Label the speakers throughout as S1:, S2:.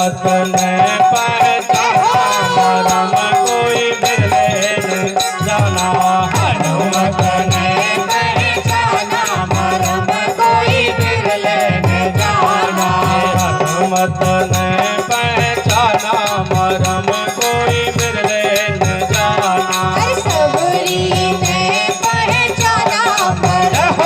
S1: हनुमत ने पहचाना मरम कोई बिरले न जाना। हनुमत ने पहचाना मरम कोई बिरले न जाना। हनुमत ने पहचाना मरम कोई बिरले न जाना।
S2: सबरी ने पहचाना मरम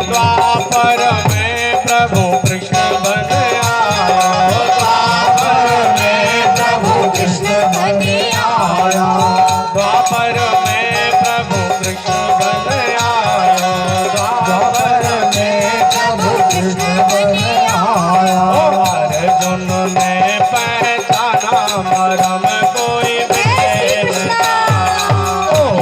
S1: द्वापर में प्रभु कृष्ण बन आया। द्वापर में प्रभु कृष्ण बन आया। द्वापर में प्रभु कृष्ण बन आया। द्वापर में प्रभु कृष्ण बन आया। अर्जुन ने पहचाना मरम कोई बिरले न जाना।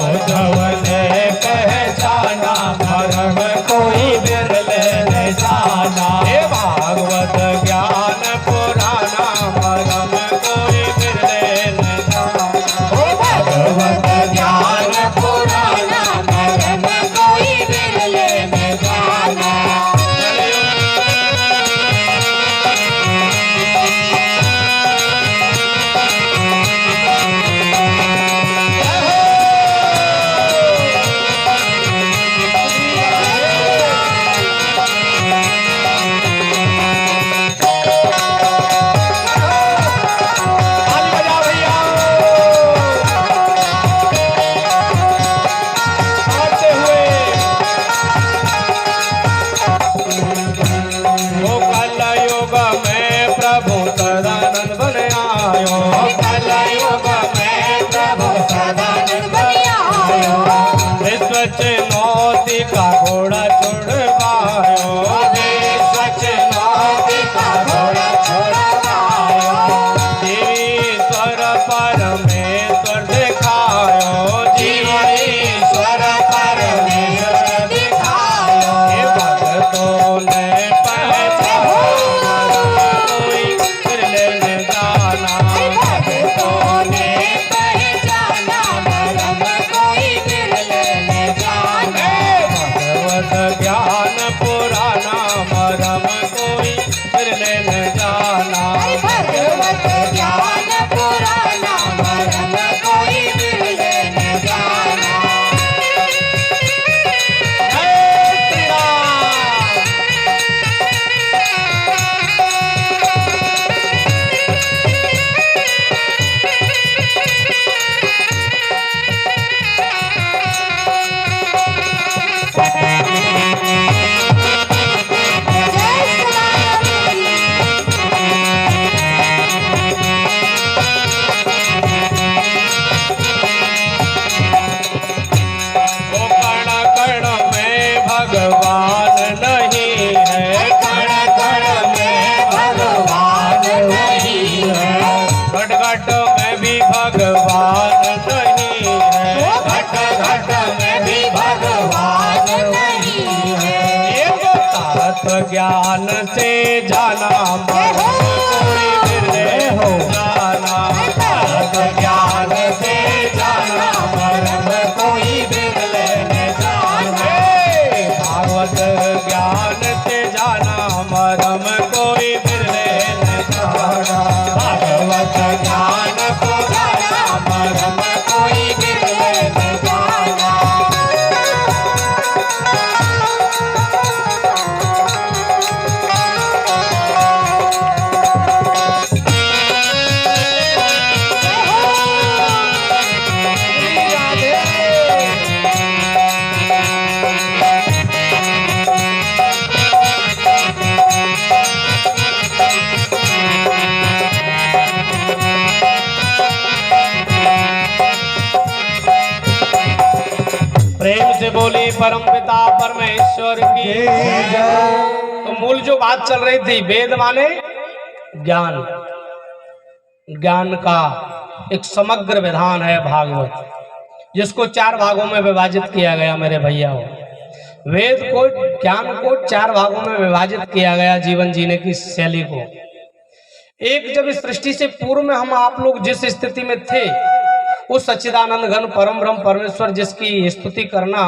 S1: उद्धव ने पहचाना मरम कोई बिरले न जाना। हे भागवत ज्ञान पुराना मरम कोई बिरले न जाना। ओ भगवत ज्ञान पुराना मरम कोई बिरले न जाना। प्रभु सदानंद बन आयो। कलयुग में प्रभु सदानंद बन आयो। विश्व चुनौती का घोड़ा छुड़वायो। विश्व चुनौती का घोड़ा छुड़वायो। जीवेश्वर परमेश्वर दिखायो। जीवेश्वर परमेश्वर दिखायो। हे भक्तों ने ज्ञान पुराना मरम कोई बिरले न जाना।
S2: भगवत ज्ञान पुराना मरम कोई बिरले न जाना।
S1: भगवान नहीं है। कण कण में भगवान नहीं है। घट घट में भी भगवान नहीं है। घट घट में भी भगवान नहीं है। एक तत्व ज्ञान से जाना मरम कोई बिरले हो जाना। तत्व ज्ञान से जाना मरम कोई बिरले न जाना। भागवत ज्ञान से जाना मरम कोई बिरले न जाना। भागवत ज्ञान को जाना मरम कोई बिरले न जाना। प्रेम से बोली परम पिता परमेश्वर। परमेश्वर की तो मूल जो बात चल रही थी, वेद माने ज्ञान, ज्ञान का एक समग्र विधान है भागवत, जिसको 4 भागों में विभाजित किया गया। मेरे भैया हो, वेद को, ज्ञान को 4 भागों में विभाजित किया गया जीवन जीने की शैली को। एक, जब इस सृष्टि से पूर्व में हम आप लोग जिस स्थिति में थे, उस सच्चिदानंद घन परम ब्रह्म परमेश्वर जिसकी स्तुति करना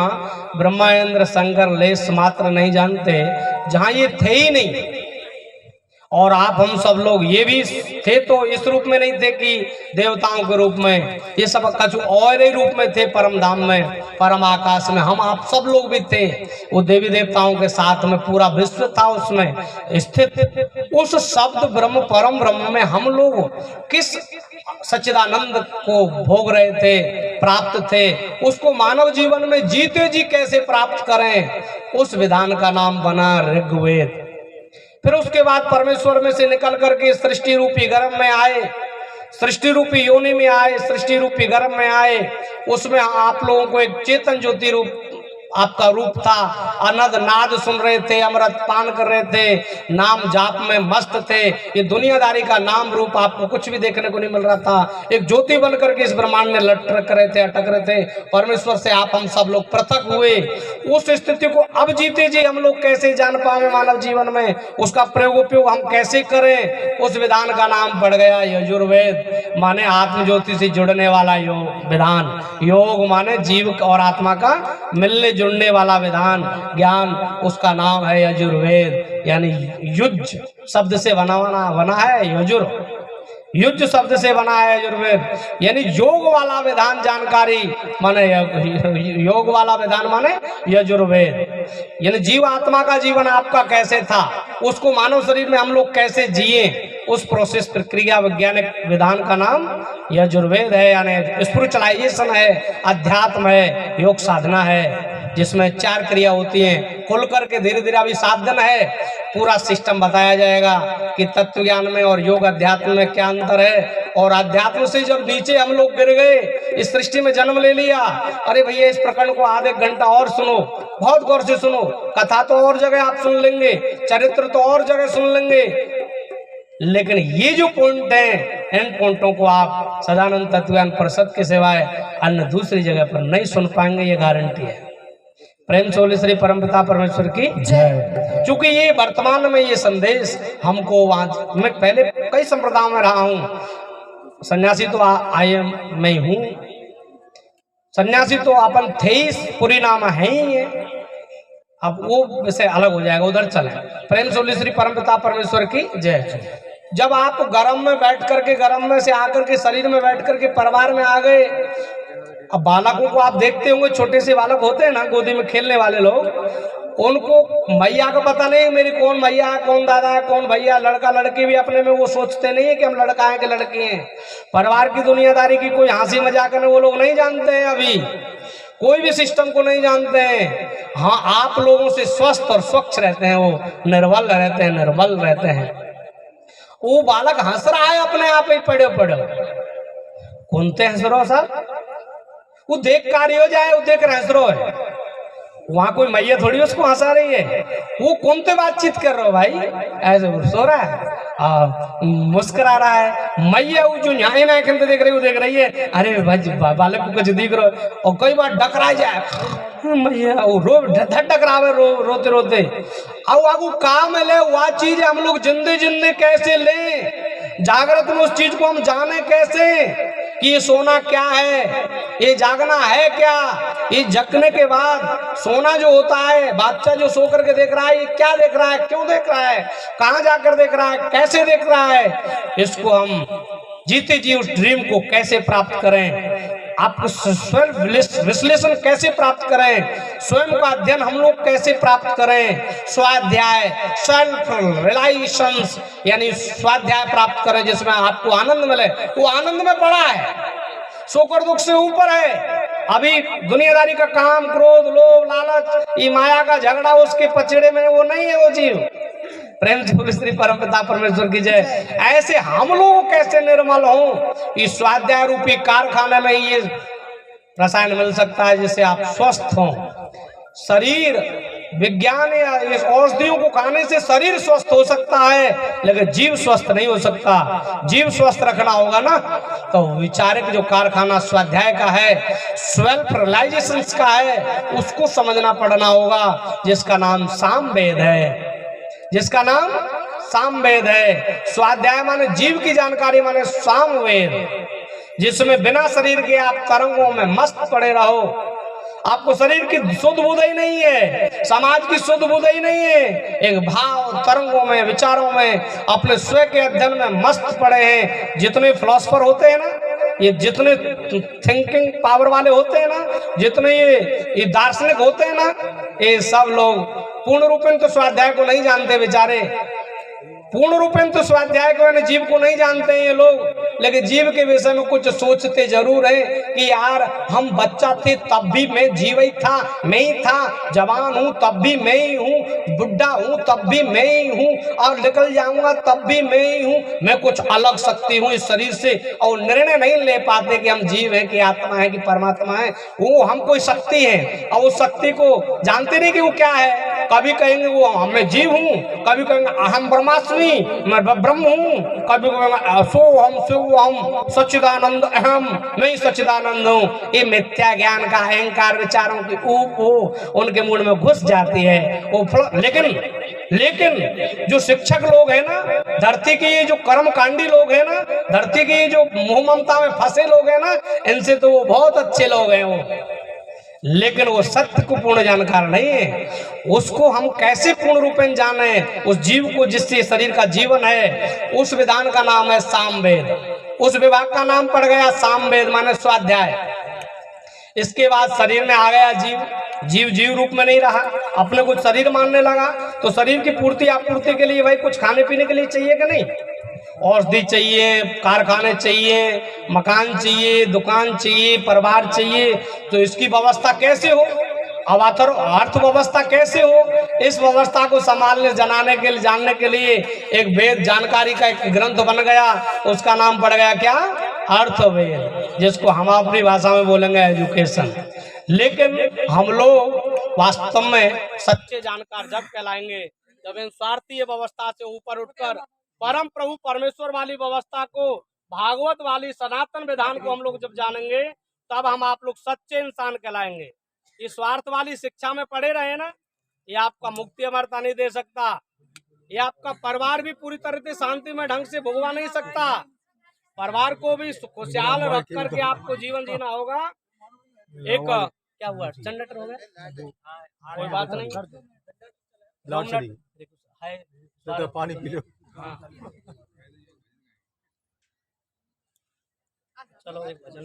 S1: ब्रह्मा इंद्र शंकर लेस मात्र नहीं जानते, जहां ये थे ही नहीं, और आप हम सब लोग ये भी थे तो इस रूप में नहीं थे कि देवताओं के रूप में, ये सब कछु और ही रूप में थे, परम धाम में, परम आकाश में हम आप सब लोग भी थे। वो देवी देवताओं के साथ में पूरा विश्व था उसमें स्थित। उस शब्द ब्रह्म परम ब्रह्म में हम लोग किस सच्चिदानंद को भोग रहे थे, प्राप्त थे, उसको मानव जीवन में जीते जी कैसे प्राप्त करें, उस विधान का नाम बना ऋग्वेद। फिर उसके बाद परमेश्वर में से निकल करके सृष्टि रूपी गर्भ में आए, सृष्टि रूपी योनि में आए, सृष्टि रूपी गर्भ में आए। उसमें आप लोगों को एक चेतन ज्योति रूप आपका रूप था, अनद नाद सुन रहे थे, अमृत पान कर रहे थे, नाम जाप में मस्त थे। ये दुनियादारी का नाम रूप आपको कुछ भी देखने को नहीं मिल रहा था। एक ज्योति बन करके इस ब्रह्मांड में लटक रहे थे, अटक रहे थे। परमेश्वर से आप हम सब लोग पृथक हुए। उस स्थिति को अब जीते जी हम लोग कैसे जान पाए मानव जीवन में, उसका प्रयोग उपयोग हम कैसे करें, उस विधान का नाम पड़ गया यजुर्वेद, माने आत्म ज्योति से जुड़ने वाला योग विधान। योग माने जीव और आत्मा का मिलने जुड़ने वाला विधान, ज्ञान, उसका नाम है यजुर्वेद। यानी युज शब्द से बना है यजुर, युज शब्द से बना है यजुर्वेद, यानी योग वाला विधान जानकारी माने योग वाला विधान माने यजुर्वेद। यानी जीव आत्मा का जीवन आपका कैसे था, उसको मानव शरीर में हम लोग कैसे जिए, उस प्रोसेस प्रक्रिया वैज्ञानिक विधान का नाम यजुर्वेद है। यानी स्पिरिचुअलाइजेशन है, अध्यात्म है, योग साधना है, जिसमें 4 क्रिया होती हैं। खुल करके धीरे धीरे अभी 7 दिन है, पूरा सिस्टम बताया जाएगा कि तत्व ज्ञान में और योग अध्यात्म में क्या अंतर है। और अध्यात्म से जब नीचे हम लोग गिर गए, इस सृष्टि में जन्म ले लिया, अरे भैया इस प्रकरण को आधे घंटा और सुनो, बहुत गौर से सुनो, कथा तो और जगह आप सुन लेंगे, चरित्र तो और जगह सुन लेंगे, लेकिन ये जो पॉइंट है, इन पॉइंटों को आप सदानंद तत्व ज्ञान परिषद के सिवाय अन्य दूसरी जगह पर नहीं सुन पाएंगे, ये गारंटी है। प्रेम से बोले श्री परमपिता परमेश्वर की जय। चूंकि ये वर्तमान में ये संदेश हमको मैं पहले कई संप्रदायों में रहा हूँ, सन्यासी तो आए मैं हूँ, सन्यासी तो अपन थे ही, पूरी नाम है ही है। अब वो विषय अलग हो जाएगा, उधर चले। प्रेम से बोले श्री परमपिता परमेश्वर की जय। जब आप गर्भ में बैठ करके, गर्भ में से आकर के शरीर में बैठ करके परिवार में आ गए, अब बालकों को आप देखते होंगे, छोटे से बालक होते हैं ना गोदी में खेलने वाले लोग, उनको मैया का पता नहीं मेरी कौन मैया है, कौन दादा है, कौन भैया, लड़का लड़की भी अपने में वो सोचते नहीं है कि हम लड़का है कि लड़की हैं। परिवार की दुनियादारी की कोई हंसी मजाक में वो लोग नहीं जानते हैं, अभी कोई भी सिस्टम को नहीं जानते हैं। हाँ, आप लोगों से स्वस्थ और स्वच्छ रहते हैं, वो निर्बल रहते हैं, निर्बल रहते हैं। वो बालक हंस रहा है अपने आप ही, पड़े कौन थे हंस रहो साहब, वो देख कार्य हो जाए, वो देख हंस रहो है, वहां कोई मैया थोड़ी उसको हंसा रही है, वो कौन से बातचीत कर रहे हो भाई, ऐसे सो रहा है, मुस्कुरा रहा है। मैया वो जो न्याय ना देख रही, वो देख रही है, अरे भाई बालक को कुछ दिख रहा है, और कई बार डकरा जाए मैया, वो डकरावे रोते रोते। अब आगू काम ले वह चीज हम लोग जिंदे कैसे ले, जागृत में उस चीज को हम जाने कैसे कि ये सोना क्या है, ये जागना है क्या, ये जगने के बाद सोना जो होता है, बच्चा जो सो करके देख रहा है, ये क्या देख रहा है, क्यों देख रहा है, कहाँ जाकर देख रहा है, कैसे देख रहा है, इसको हम जीते जी उस ड्रीम को कैसे प्राप्त करें, आपको स्वयं विश्लेषण कैसे प्राप्त करें, स्वयं का अध्ययन हम लोग कैसे प्राप्त करें, स्वाध्याय सेल्फ रियलाइजेशंस यानी स्वाध्याय प्राप्त करें जिसमें आपको आनंद मिले। वो आनंद में पड़ा है, शोकर दुख से ऊपर है। अभी दुनियादारी का काम, क्रोध, लोभ, लालच, ये माया का झगड़ा उसके पचड़े में वो नहीं है वो जीव। प्रेम से श्री परमपिता परमेश्वर की जय। ऐसे हम लोग कैसे निर्मल हों, इस स्वाध्याय रूपी कारखाने में ये रसायन मिल सकता है जिससे आप स्वस्थ हों। शरीर विज्ञान या इस औषधियों को खाने से शरीर स्वस्थ हो सकता है, लेकिन जीव स्वस्थ नहीं हो सकता। जीव स्वस्थ रखना होगा ना, तो विचारिक जो कारखाना स्वाध्याय का है, सेल्फ रियलाइजेशन का है, उसको समझना पड़ना होगा, जिसका नाम सामवेद है, जिसका नाम सामवेद है। स्वाध्याय माने जीव की जानकारी, माने सामवेद, जिसमें बिना शरीर के आप तरंगों में मस्त पड़े रहो। आपको शरीर की शुद्ध बुद्ध ही नहीं है, समाज की शुद्ध बुद्ध ही नहीं है, एक भाव तरंगों में, विचारों में, अपने स्वयं के अध्ययन में मस्त पड़े हैं। जितने फिलोसफर होते हैं ना, ये जितने थिंकिंग पावर वाले होते हैं ना, जितने ये दार्शनिक होते हैं ना, ये सब लोग पूर्ण रूपेण तो स्वाध्याय को नहीं जानते बेचारे, पूर्ण रूपेण तो स्वाध्याय को यानी जीव को नहीं जानते हैं ये लोग, लेकिन जीव के विषय में कुछ सोचते जरूर हैं कि यार हम बच्चा थे तब भी मैं जीव ही था, मैं ही था, जवान हूँ तब भी मैं ही हूँ, बुढ़ा हूँ तब भी मैं ही हूँ, और निकल जाऊंगा तब भी मैं ही हूँ, मैं कुछ अलग शक्ति हूँ इस शरीर से, और निर्णय नहीं ले पाते कि हम जीव हैं कि आत्मा है कि परमात्मा है। वो हम कोई शक्ति है, और उस शक्ति को जानते नहीं कि वो क्या है। कभी कहेंगे वो मैं जीव हूँ, कभी कहेंगे अहम ब्रह्मास्मि, मैं ब्रह्म हूँ, कभी कहेंगे सो हम सच्चिदानंद अहम, मैं सच्चिदानंद हूँ। ये मिथ्या ज्ञान का अहंकार विचारों की उनके मूड में घुस जाती है वो। लेकिन जो शिक्षक लोग हैं ना, धरती के ये जो कर्मकांडी लोग हैं ना, धरती के ये जो मोह ममता में फंसे लोग हैं ना, इनसे तो वो बहुत अच्छे लोग हैं वो, लेकिन वो सत्य को पूर्ण जानकार नहीं है। उसको हम कैसे पूर्ण रूपेण जाने, उस जीव को जिससे शरीर का जीवन है, उस विधान का नाम है सामवेद, उस विभाग का नाम पड़ गया सामवेद माने स्वाध्याय। इसके बाद शरीर में आ गया जीव, जीव रूप में नहीं रहा, अपने को शरीर मानने लगा, तो शरीर की पूर्ति आपूर्ति के लिए भाई कुछ खाने पीने के लिए चाहिए कि नहीं, औषधि चाहिए, कारखाने चाहिए, मकान चाहिए, दुकान चाहिए, परिवार चाहिए, तो इसकी व्यवस्था कैसे हो, अब अर्थव्यवस्था कैसे हो, इस व्यवस्था को संभालने जानने के लिए एक वेद जानकारी का एक ग्रंथ बन गया, उसका नाम पड़ गया क्या, अर्थवेद, जिसको हम अपनी भाषा में बोलेंगे एजुकेशन। लेकिन हम लोग वास्तव में सच्चे जानकार जब कहलाएंगे, जब इन स्वार्थी व्यवस्था से ऊपर उठकर परम प्रभु परमेश्वर वाली व्यवस्था को, भागवत वाली सनातन विधान को हम लोग जब जानेंगे, तब हम आप लोग सच्चे इंसान कहलाएंगे। इस स्वार्थ वाली शिक्षा में पड़े रहे ना, ये आपका मुक्ति अमरता नहीं दे सकता, ये आपका परिवार भी पूरी तरह से शांति में ढंग से भुगवा नहीं सकता। परिवार को भी खुशहाल रख करके आपको जीवन जीना होगा। एक क्या हुआ, जनरेटर हो गया, कोई बात नहीं,
S3: पानी पी लो।
S1: चलो एक भजन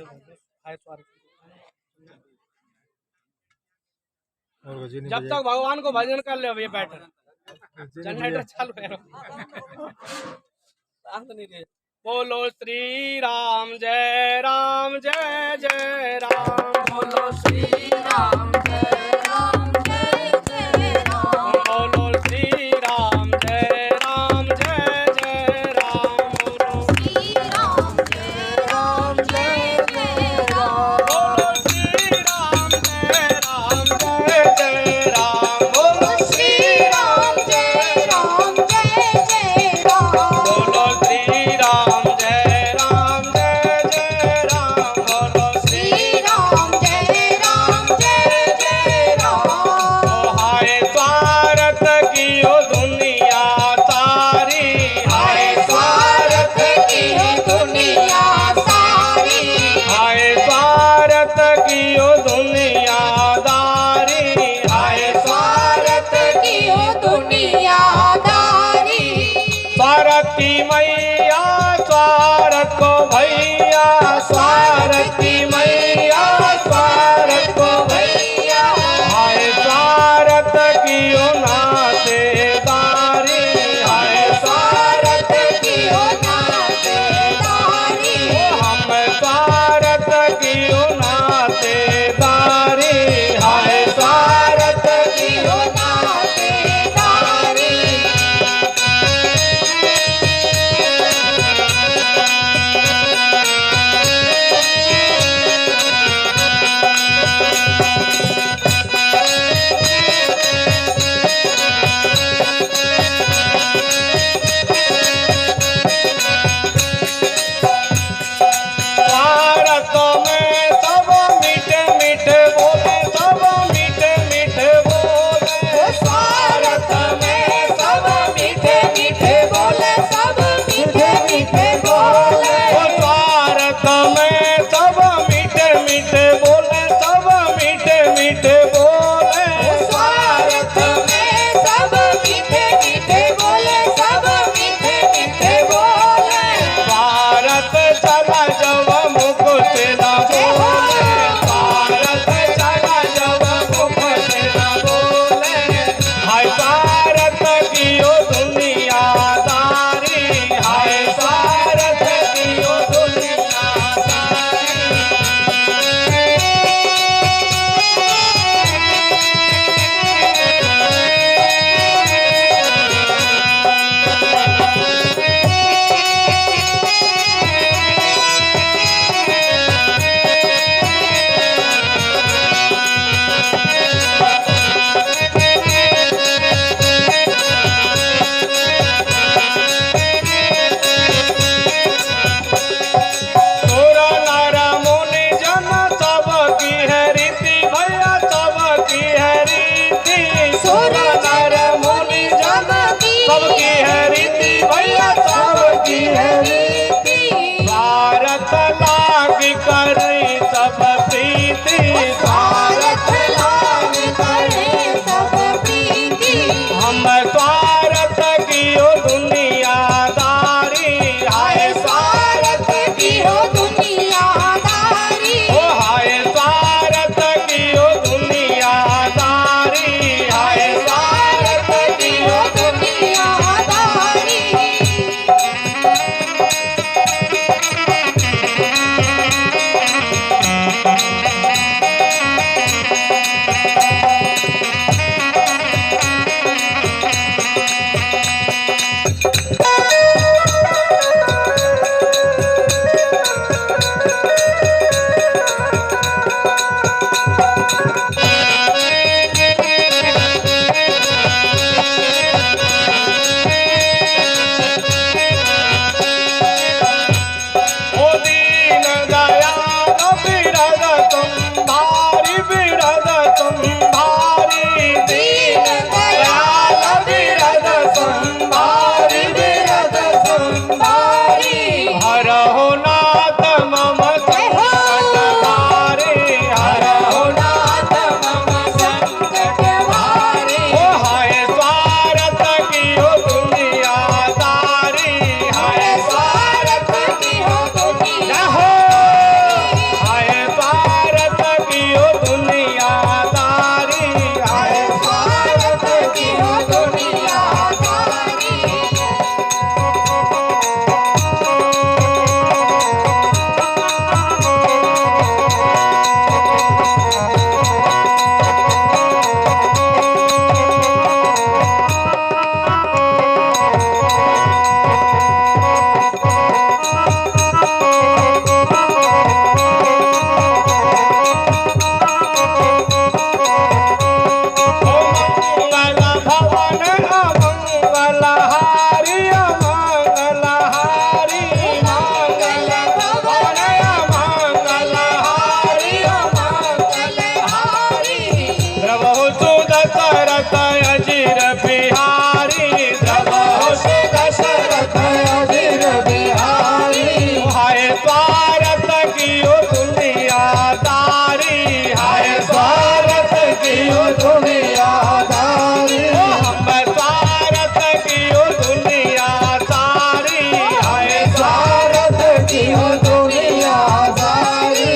S1: जब तक भगवान को भजन कर ले, ये बैठे जनरेटर चालू है। बोलो श्री राम जय राम जय जय राम, बोलो श्री राम जय राम जय जय राम, बोलो श्री राम जय राम जय जय राम, बोलो श्री राम जय राम जय जय राम, बोलो श्री राम जय राम जय जय राम, बोलो श्री राम जय राम जय जय राम, बोलो श्री राम जय राम जय जय राम, बोलो श्री राम जय राम जय सुर नर मुनि जग सबकी है रीति भैया सबकी है
S2: रीति
S1: भारत लाग करी सब प्रीति
S2: स्वार्थ लाग करे सब प्रीति
S1: हम स्वार्थ कियो दुनियादारी हाय
S2: स्वार्थ की हो दुनियादारी
S1: ओ हाय स्वार्थ कियो दुनियादारी हाय
S2: स्वार्थ की हो दुनियादारी
S1: ओ दीन दयाल बिरद तुम्हारी बिरद तुम्हारी
S2: दीन दयाल बिरद संभारी बिरद संभारी
S1: हरहो नाथ मम संकट भारे हरहो
S2: नाथ मम संकट भारी
S1: ओ हाय स्वार्थ कियो दुनियादारी हाय
S2: स्वार्थ की हो दुनिया
S1: हो हाय स्वार्थ कियो दुनियादारी हाय
S2: स्वार्थ की हो दुनियादारी
S1: मंगल भवन अमंगल हारी अमंगल हारी
S2: मंगल भवन
S1: अमंगल हारी
S2: मंगल हारी
S1: द्रवहु सुदशरथ अजिर बिहारी द्रवहु
S2: दशरथ अजिर बिहारी
S1: हाय स्वार्थ कियो दुनियादारी हाय स्वार्थ कियो
S2: दुनियादारी
S1: ओ हम स्वार्थ कियो दुनियादारी हाय
S2: स्वार्थ की हो दुनियादारी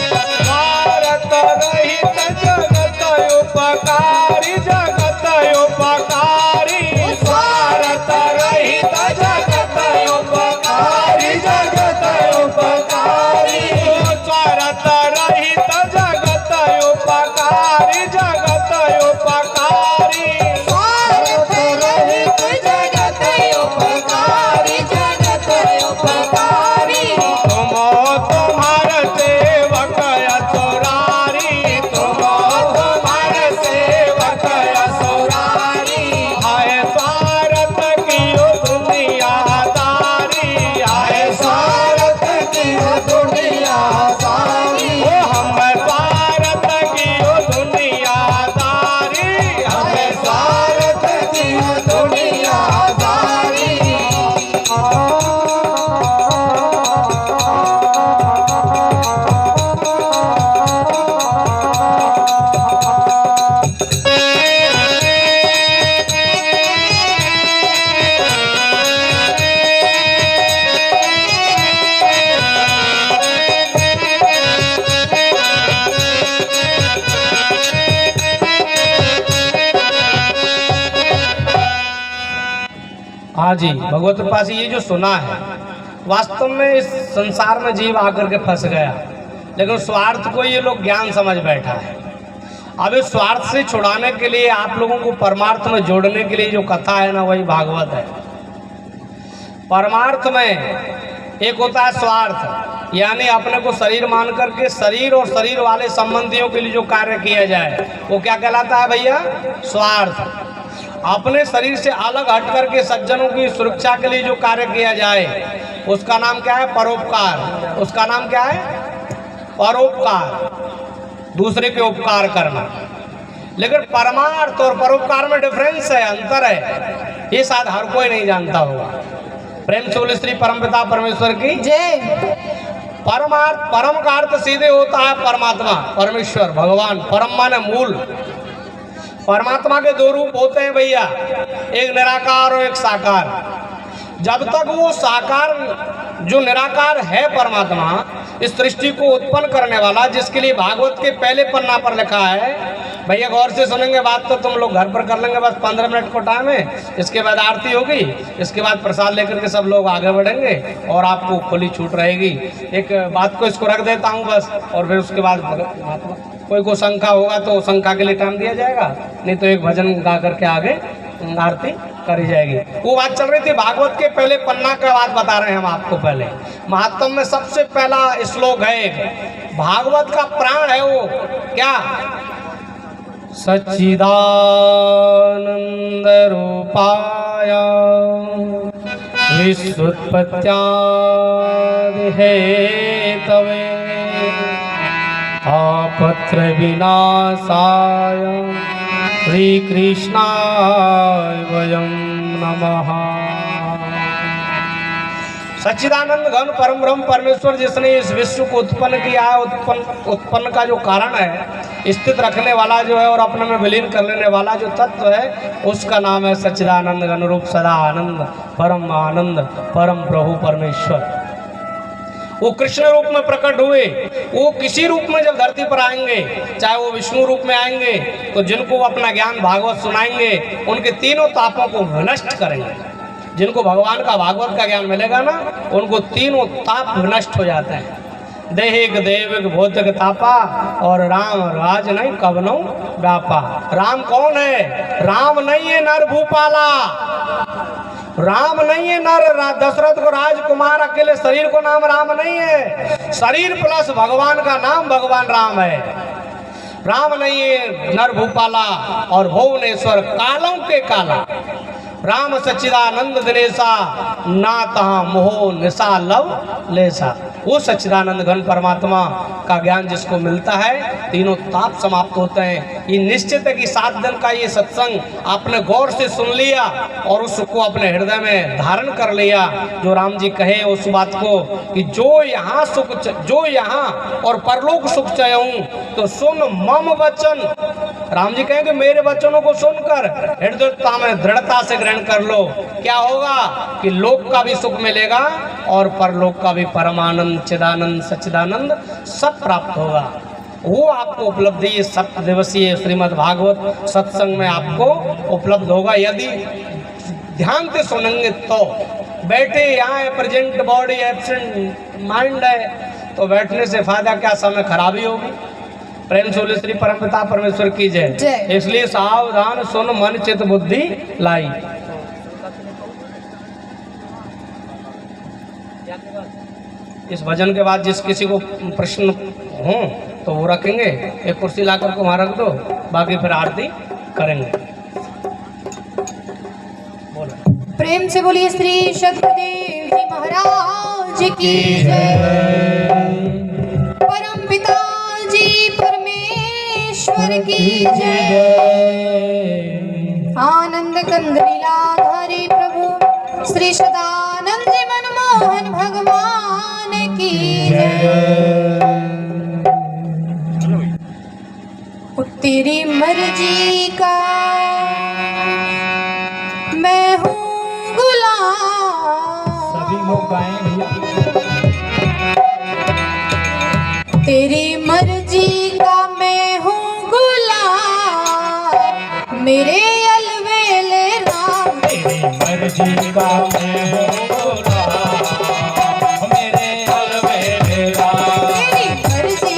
S1: भारत रहित जगत उपकारी जगत उपकारी
S2: स्वार्थ रहित जगत उपकारी जगत उपकारी
S1: स्वार्थ रहित जगत उपकारी जगत उपकारी
S2: स्वार्थ रहित जगत उपकारी जगत उपकारी
S1: तुम तुम्हार सेवक असुरारी तुम
S2: तुम्हार सेवक असुरारी
S1: हाय स्वार्थ कियो दुनियादारी हाय
S2: स्वार्थ की हो दुनियादारी
S1: ओ हम स्वार्थ कियो दुनियादारी
S2: हमें स्वार्थ की हो दुनियादारी
S1: हाँ जी, भगवत कृपा से ये जो सुना है वास्तव में इस संसार में जीव आकर के फंस गया। लेकिन स्वार्थ को ये लोग ज्ञान समझ बैठा है। अब इस स्वार्थ से छुड़ाने के लिए, आप लोगों को परमार्थ में जोड़ने के लिए जो कथा है ना, वही भागवत है। परमार्थ में एक होता है स्वार्थ, यानी अपने को शरीर मान करके शरीर और शरीर वाले संबंधियों के लिए जो कार्य किया जाए वो क्या कहलाता है भैया? स्वार्थ। अपने शरीर से अलग हट करके सज्जनों की सुरक्षा के लिए जो कार्य किया जाए उसका नाम क्या है? परोपकार। उसका नाम क्या है? परोपकार, दूसरे के उपकार करना। लेकिन परमार्थ और परोपकार में डिफरेंस है, अंतर है। ये शायद हर कोई नहीं जानता होगा। प्रेम से बोले श्री परमपिता परमेश्वर की
S4: जय।
S1: परमार्थ, परम का अर्थ सीधे होता है परमात्मा, परमेश्वर, भगवान। परम माने मूल। परमात्मा के दो रूप होते हैं भैया, एक निराकार और एक साकार। जब तक वो साकार जो निराकार है परमात्मा, इस सृष्टि को उत्पन्न करने वाला, जिसके लिए भागवत के पहले पन्ना पर लिखा है, भैया गौर से सुनेंगे बात तो तुम लोग घर पर कर लेंगे, बस 15 मिनट को टाइम है। इसके बाद आरती होगी, इसके बाद प्रसाद लेकर के सब लोग आगे बढ़ेंगे और आपको खुली छूट रहेगी। एक बात को इसको रख देता हूँ बस, और फिर उसके बाद कोई को शंका होगा तो शंका के लिए टाइम दिया जाएगा, नहीं तो एक भजन गा करके आगे आरती करी जाएगी। वो बात चल रही थी भागवत के पहले पन्ना का बात बता रहे हैं हम आपको। पहले महात्म में सबसे पहला श्लोक है, भागवत का प्राण है वो क्या? सच्चिदानंद रूपाय विश्वोत्पत्त्यादि हेतवे आपत्र विनाशाय श्री कृष्णाय वयं नमः। सच्चिदानंद घन परम ब्रह्म परमेश्वर जिसने इस विश्व को उत्पन्न किया है, उत्पन्न का जो कारण है, स्थित रखने वाला जो है और अपने में विलीन कर लेने वाला जो तत्व है, उसका नाम है सच्चिदानंद घन रूप सदा आनंद परम आनंद परम प्रभु परमेश्वर। वो कृष्ण रूप में प्रकट हुए। वो किसी रूप में जब धरती पर आएंगे, चाहे वो विष्णु रूप में आएंगे, तो जिनको वो अपना ज्ञान भागवत सुनाएंगे उनके तीनों तापों को विनष्ट करेंगे। जिनको भगवान का भागवत का ज्ञान मिलेगा ना, उनको तीनों ताप विनष्ट हो जाते हैं। देहिक देविक भौतिक तापा और राम राज नहीं कवनो व्यापा। राम कौन है? राम नहीं है नर भूपाला, राम नहीं है नर दशरथ को राजकुमार अकेले शरीर को नाम राम नहीं है। शरीर प्लस भगवान का नाम भगवान राम है। राम नहीं है नर भूपाला और भुवनेश्वर कालों के काला। राम सच्चिदानंद दिनेशा ना तहा मोह निशा लव लेसा। वो सच्चिदानंद घन परमात्मा का ज्ञान जिसको मिलता है, तीनों ताप समाप्त होते हैं। ये निश्चित है कि 7 दिन का ये सत्संग आपने गौर से सुन लिया और उसको अपने हृदय में धारण कर लिया। जो राम जी कहे उस बात को कि जो यहाँ और परलोक सुख चाहूं तो सुन मम वचन। राम जी कहें कि मेरे वचनों को सुनकर हृदयता में दृढ़ता से ग्रहण कर लो। क्या होगा कि लोक का भी सुख मिलेगा और परलोक का भी परमानंद चिदानंद सच्चिदानंद सब प्राप्त होगा। वो आपको उपलब्धि ये 7 दिवसीय श्रीमद् भागवत सत्संग में आपको उपलब्ध होगा, यदि ध्यान से सुनेंगे तो। बैठे यहाँ प्रेजेंट बॉडी एब्सेंट माइंड है, तो बैठने से फायदा क्या, समय खराबी होगी। प्रेम से श्री परमपिता परमेश्वर की जय। इसलिए सावधान सुन मन चित बुद्धि लाई। इस भजन के बाद जिस किसी को प्रश्न हो तो वो रखेंगे, एक कुर्सी ला करके वहाँ रख दो, बाकी फिर आरती करेंगे। बोलो
S4: प्रेम से बोलिए श्री सतगुरुदेव जी महाराज की जय। परम पिता जी परमेश्वर की जय। आनंद कंद लीलाधारी प्रभु श्री सदानंद जी मनमोहन भगवान की जय। तेरी मर्जी का मैं हूँ गुलाम।
S1: सभी लोग गाएं भैया।
S4: तेरी मर्जी का मैं हूँ गुलाम, मेरे अलवेले राम।
S2: तेरी मर्जी का मैं हूँ गुलाम, मेरे अलवेले राम।
S4: तेरी मर्जी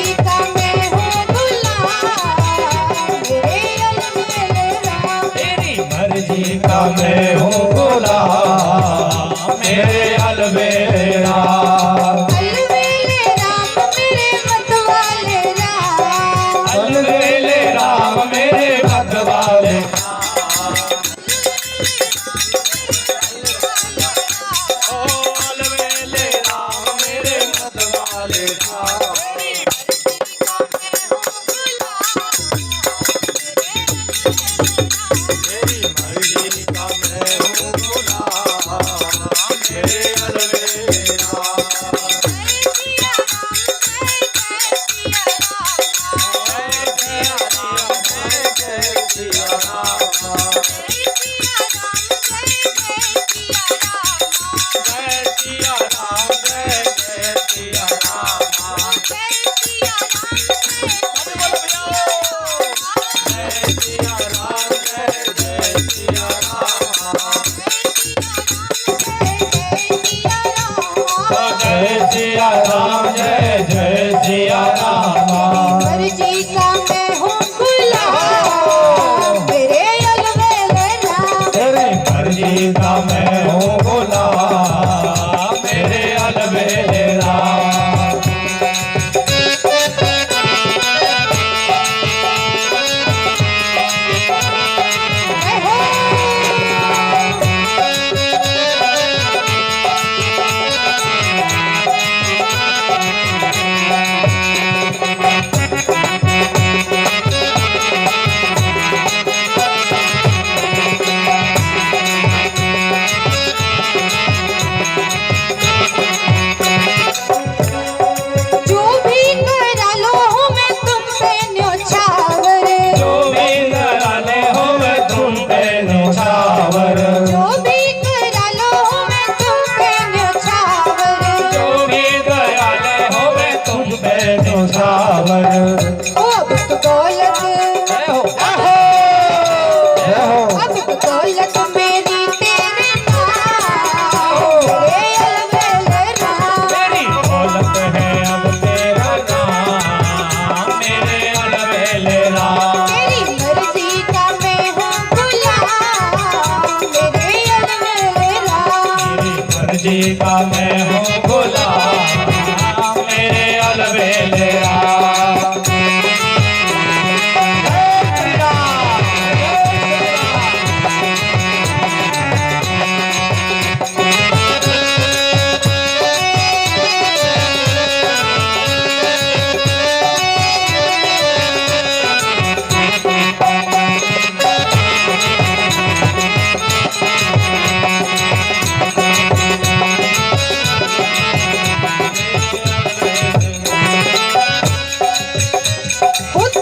S4: ओ अब तो दौलत,
S1: जय हो
S2: जय हो
S4: अब तो दौलत मेरी तेरे नाम, मेरे अलबेले राम।
S2: तेरी दौलत है अब तेरा नाम मेरे अलबेले राम।
S4: तेरी मर्जी का मैं हूँ गुलाम, मेरे अलबेले राम।
S2: तेरी मर्जी का मैं हूँ गुलाम मेरे अलबेले राम।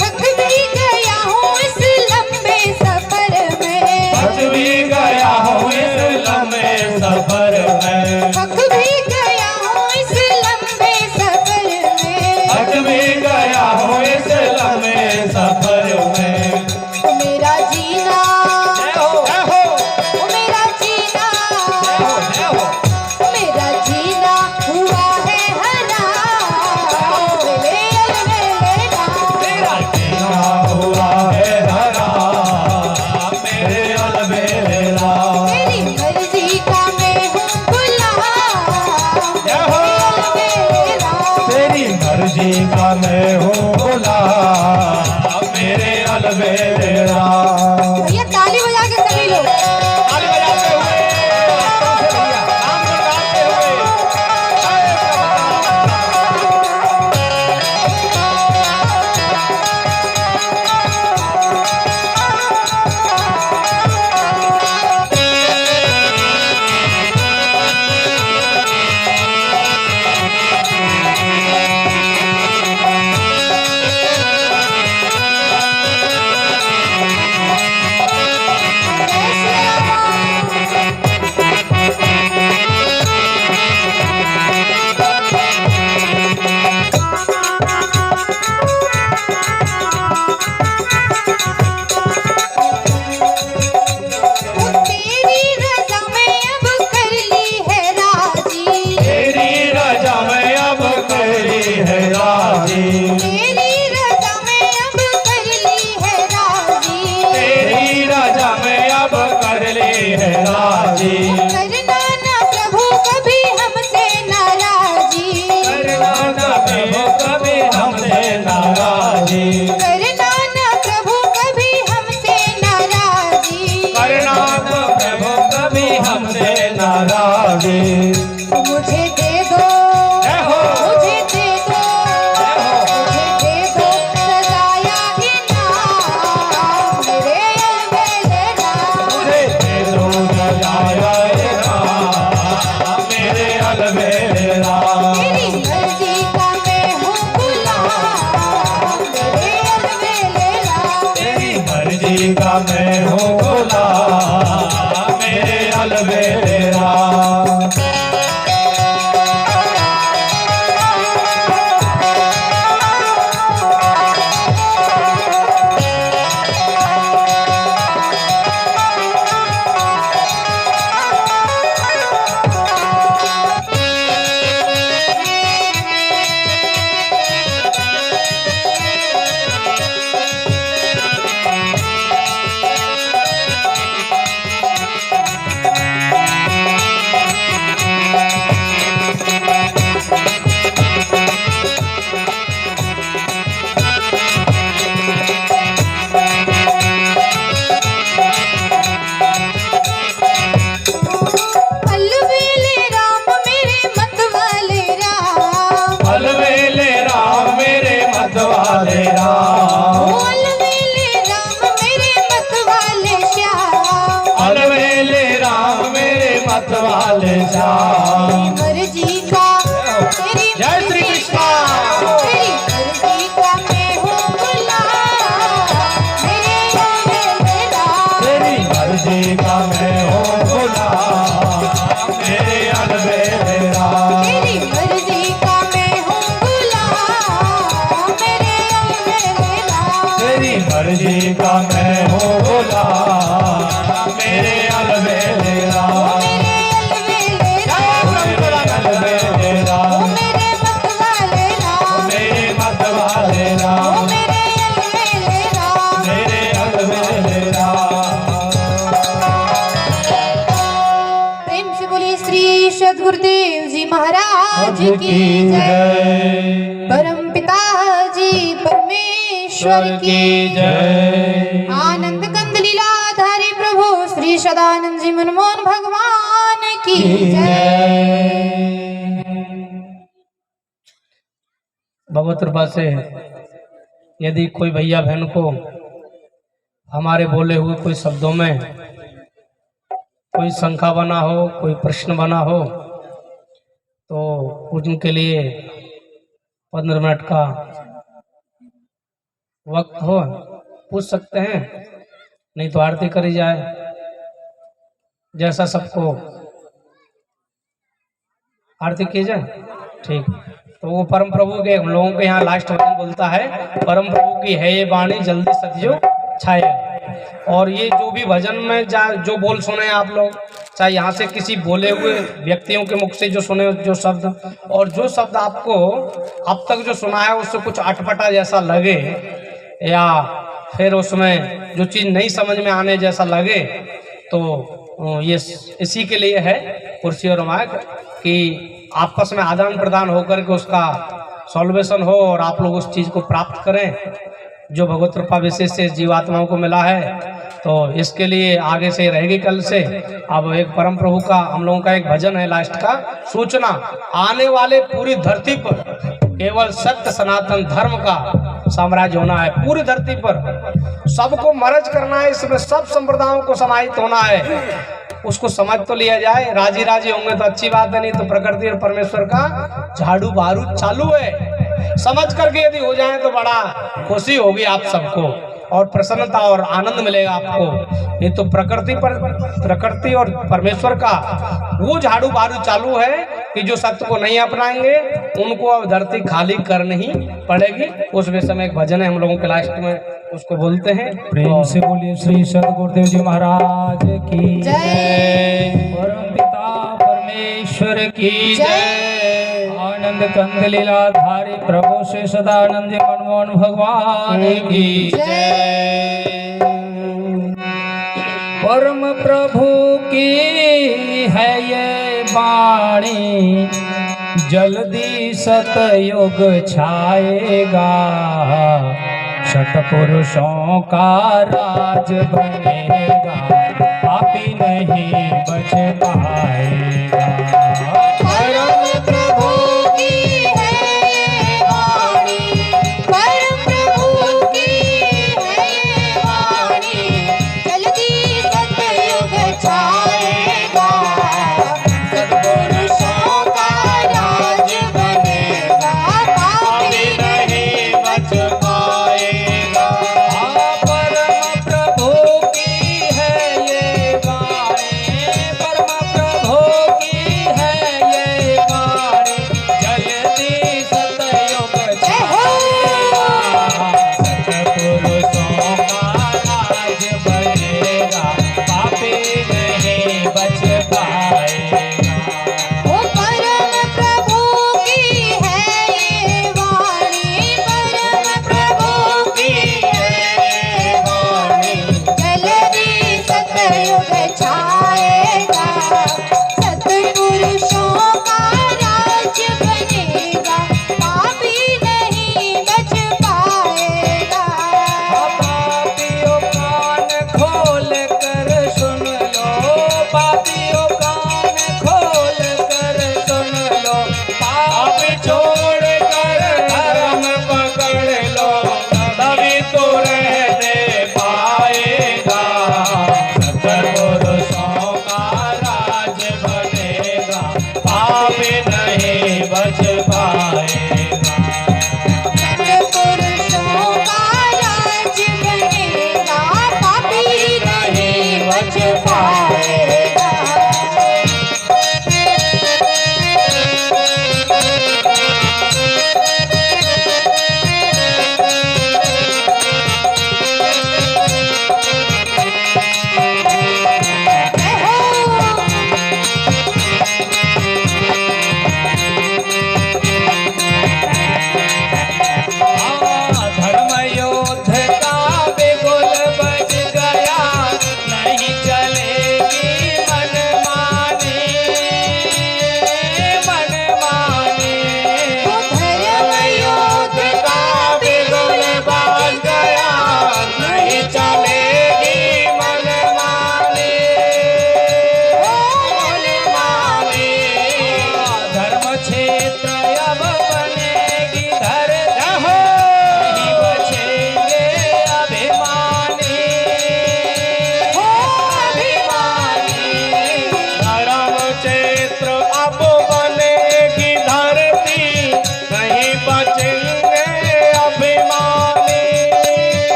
S4: थक भी गया हूँ इस लंबे सफर में,
S2: थक भी गया हूँ इस लंबे सफर में।
S4: थक भी गया हूँ इस लंबे सफर में।
S2: थक भी गया हूँ इस लंबे सफर में।
S4: ओ मेरा जीना,
S1: जय हो
S4: ओ मेरा जीना, ओ मेरा जीना हुआ है हराम, मेरे अलबेले राम।
S2: तेरा जीना हुआ है हराम मेरे अलबेले राम।
S4: तेरी मर्जी का मैं हूँ गुलाम, मेरे अलबेले राम।
S2: तेरी मर्जी का मैं हूँ गुलाम मेरे अलबेले राम।
S4: भैया ताली बजा के सभी लोग
S1: ताली बजाते हुए हाथों से भैया नाम गुनगाते हुए
S4: तेरी रजा में अब कर ली है राजी,
S2: तेरी रजा में अब करी है राजी।
S4: तेरी रजा में अब कर ली है राजी।
S2: तेरी रजा में अब कर ली है राजी।
S4: करना ना प्रभु कभी हमसे नाराजी,
S2: करना न प्रभु कभी हमसे नाराजी।
S4: करना ना प्रभु कभी हमसे नाराजी।
S2: करना न प्रभु कभी हमसे नाराजी।
S4: मुझे दे दो,
S2: जय हो
S4: मुझे दे दो, मुझे दे दो सजाया इनाम, मेरे अलबेले राम।
S2: मुझे दे दो सजाया ये राम मेरे अलबेले राम।
S4: तेरी मर्जी का मैं हूँ गुलाम, मेरे अलबेले राम।
S2: तेरी मर्जी का मैं हूँ गुलाम मेरे अलबेले राम। वाले राम,
S4: अलवेले राम मेरे मत वाले श्याम,
S2: अलवेले राम मेरे मत वाले श्याम।
S4: मर्जी का तेरी
S1: जय श्री कृष्ण।
S4: तेरी मर्जी का मैं हूँ गुलाम, मेरे अलवेले राम।
S2: तेरी मर्जी का मैं हूँ गुलाम, मेरे अलवेले राम।
S4: तेरी मर्जी का मैं हूँ गुलाम, मेरे
S2: जी का मैं हूँ गुलाम मेरे अलबेले राम
S4: मेरे अलबेले राम
S2: मेरे अलबेले राम
S4: मेरे मत वाले
S2: मेरे मत वाले
S4: राम
S2: राम
S4: मेरे अलबेले राम
S2: मेरे अलबेले राम।
S4: प्रेम से बोलिए श्री सद्गुरुदेव जी महाराज की जय। परम पिता जी परमेश्वर की
S2: जय।
S4: आनंद कंद लीलाधारी प्रभु श्री सदानंद जी मनमोहन भगवान की जय।
S1: भगवत कृपा से यदि कोई भैया बहन को हमारे बोले हुए कोई शब्दों में कोई शंका बना हो, कोई प्रश्न बना हो, तो उनके लिए 15 मिनट का वक्त हो पूछ सकते हैं, नहीं तो आरती करी जाए, जैसा सबको आरती की जाए। ठीक, तो वो परम प्रभु के हम लोगों के यहाँ लास्ट वचन बोलता है, परम प्रभु की है ये वाणी जल्दी सतयुग छाए। और ये जो भी भजन में जो बोल सुने आप लोग, चाहे यहाँ से किसी बोले हुए व्यक्तियों के मुख से जो सुने जो शब्द, और जो शब्द आपको अब तक जो सुना है उससे कुछ अटपटा जैसा लगे या फिर उसमें जो चीज़ नहीं समझ में आने जैसा लगे, तो ये इसी के लिए है कुर्सी और माइक कि आपस में आदान प्रदान होकर के उसका सॉल्वेशन हो और आप लोग उस चीज़ को प्राप्त करें जो भगवत कृपा विशेष से जीवात्माओं को मिला है। तो इसके लिए आगे से रहेगी कल से। अब एक परम प्रभु का हम लोगों का एक भजन है लास्ट का, सूचना आने वाले पूरी धरती पर केवल सत्य सनातन धर्म का साम्राज्य होना है। पूरी धरती पर सबको मर्ज करना है, इसमें सब संप्रदायों को समाहित होना है। उसको समझ तो लिया जाए, राजी राजी होंगे तो अच्छी बात है, नहीं तो प्रकृति और परमेश्वर का झाड़ू बारूद चालू है। समझ करके यदि हो जाए तो बड़ा खुशी होगी आप सबको और प्रसन्नता और आनंद मिलेगा आपको। नहीं तो प्रकृति और परमेश्वर का वो झाड़ू बारूद चालू है कि जो सत्य को नहीं अपनाएंगे उनको अब धरती खाली करनी ही पड़ेगी। उस विषय में एक भजन है हम लोगों के लास्ट में, उसको बोलते हैं।
S2: प्रेम से बोलिए श्री सद्गुरुदेव जी महाराज की
S4: जय।
S2: परम पिता परमेश्वर की
S4: जय।
S2: आनंद कंद लीलाधारी प्रभु श्री सदानंद जी मनमोहन भगवान की
S4: जय।
S2: परम प्रभु की है ये वाणी जल्दी सतयुग छाएगा, सतपुरुषों का राज बनेगा, पापी नहीं बच पाएगा।